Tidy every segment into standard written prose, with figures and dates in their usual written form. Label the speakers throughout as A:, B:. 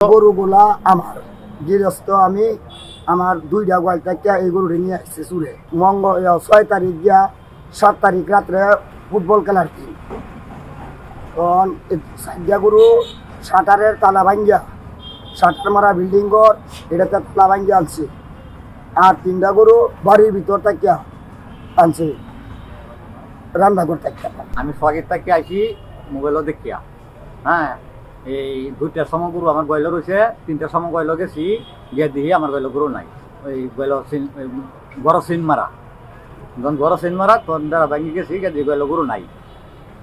A: গরুগুলা আমার গৃহস্থ আমি আমার দুইটা গোয়াল থেকে এই গরুটা নিয়ে আসছে চুরে 6 তারিখ গিয়া 7 তারিখ রাত্রে ফুটবল খেলার দিন তখন সাইডা গরু শাটারের তালা ভাঙ্গিয়া শাটার মারা বিল্ডিং ঘর এটাতে তালা ভাঙ্গিয়া আনছে আর 3টা গরু বাড়ির ভিতর থেকে আনছে রান্নাঘর থেকে।
B: আমি সোয়াগের থেকে আইসি মোবাইলও দেখিয়া হ্যাঁ এই 2টার সময় গরু আমার গয়ল রয়েছে 3টার সময় গয়ল গেছি গিয়ে দিহি আমার গয়ল গরু নাই ওই গয়ল বড় সিন মারা যখন বড় সিন মারা তখন দ্বারা ভাঙি গেছি গিয়ে দিয়ে গয়ল গরু নাই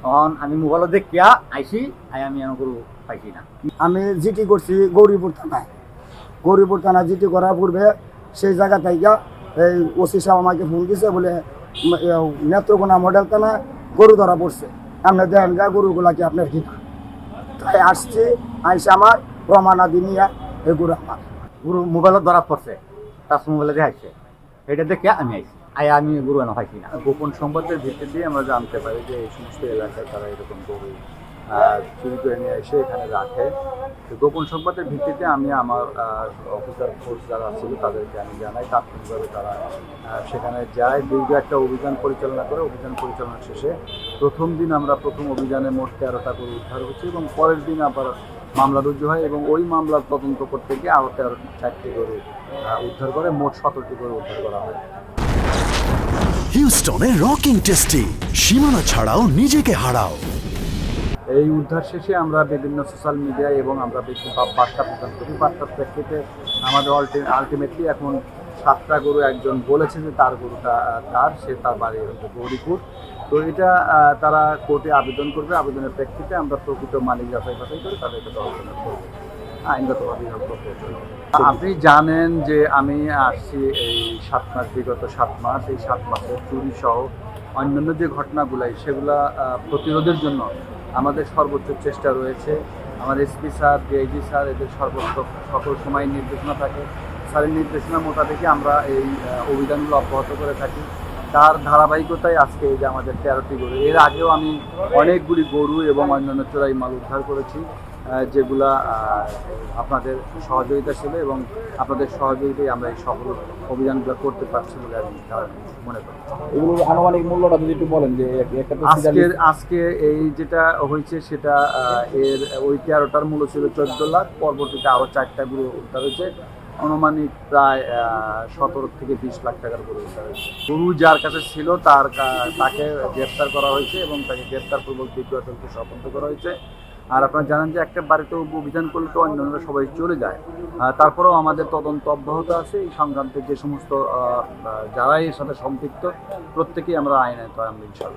B: তখন আমি মোবাইলও দেখিয়া আইসি আমি আমার গরু পাইছি না।
A: আমি জিটি করছি গৌরীপুর থানা জিটি করার পূর্বে সেই জায়গা থেকে এই ওসি সাহেব আমাকে ফোন দিছে বলে নেত্রকোনা মডেল থানা গরু ধরা পড়ছে আপনি দেখেন গা গরুগুলা কি আপনার কিনা তাই আসছি আইসে আমার প্রমাণাদি নিয়ে এই গরু আমার
B: গরু মোবাইলত ধরা পড়ছে তার মোবাইলে দেখাইছে এটা দেখে আমি আইসি আমি গরু এনে পাইছি না।
C: গোপন সংবাদের ভিত্তিতে আমরা জানতে পারি যে এই সমস্ত এলাকায় তারা এরকম গরু চুরি করে নিয়ে এসে এখানে রাখে। তো গোপন সংবাদের ভিত্তিতে আমি আমার অফিসার ফোর্স যারা ছিল তাদেরকে আমি জানাই, তাৎক্ষণিকভাবে তারা সেখানে যায়। দীর্ঘ একটা অভিযান পরিচালনা করে অভিযান পরিচালনা শেষে প্রথম দিন আমরা প্রথম অভিযানে মোট 13টা গরু উদ্ধার হচ্ছে এবং পরের দিন আবার মামলা রুজু হয় এবং ওই মামলার তদন্ত করতে গিয়ে আরও 4টি গরু উদ্ধার করে মোট 17টি গরু উদ্ধার করা হয়।
D: হিউস্টনে রকিং টেস্টি সীমানা ছাড়াও নিজেকে হারাও।
C: এই উদ্ধার শেষে আমরা বিভিন্ন সোশ্যাল মিডিয়া এবং আমরা বার্তা প্রদান করি। বার্তার প্রেক্ষিতে আমাদের আলটিমেটলি এখন 7টা গরু একজন বলেছে যে তার গরুটা সে তার বাড়ি হচ্ছে গৌরীপুর। তো এটা তারা কোর্টে আবেদন করবে, আবেদনের প্রেক্ষিতে আমরা প্রকৃত মালিক যাচাই বাছাই করে তাদেরকে দর্শন করবো, আইনগতভাবে আপনি জানেন যে আমি আসছি এই 7 মাস, বিগত 7 মাস, এই 7 মাসে চুরি সহ অন্যান্য যে ঘটনাগুলাই সেগুলা প্রতিরোধের জন্য আমাদের সর্বোচ্চ চেষ্টা রয়েছে। আমার এসপি স্যার, ডিআইজি স্যার এদের সকল সময় নির্দেশনা থাকে। স্যারের নির্দেশনা মোতাবেক আমরা এই অভিযানগুলো অব্যাহত করে থাকি। তার ধারাবাহিকতায় আজকে এই যে আমাদের 13টি গরু, এর আগেও আমি অনেকগুলি গরু এবং অন্যান্য চোরাই মাল উদ্ধার করেছি যেগুলা আপনাদের সহযোগিতা ছিল এবং আপনাদের সহযোগিতায় আমরা এই সকল অভিযানগুলো করতে পারছি বলে আমি মনে করি।
E: এগুলোর আনুমানিক মূল্যটা যদি একটু বলেন যে
C: আজকে এই যেটা হয়েছে সেটা এর ওই 13টার মূল্য ছিল 14 লাখ, পরবর্তীতে আরও 4টা গরু উদ্ধার হয়েছে, আনুমানিক প্রায় 17 থেকে 20 লাখ টাকার গরু উদ্ধার হয়েছে। গরু যার কাছে ছিল তাকে গ্রেপ্তার করা হয়েছে এবং তাকে গ্রেপ্তারপূর্বক দ্বিতীয় আদালতে সোপর্দ করা হয়েছে। আর আপনারা জানেন যে একটা বাড়িতে অভিযান করলে তো অন্যান্যরা সবাই চলে যায়, তারপরেও আমাদের তদন্ত অব্যাহত আছে। এই সংক্রান্তে যে সমস্ত যারা এর সাথে সম্পৃক্ত প্রত্যেকেই আমরা আইনে তো আমরা ইনশাআল্লাহ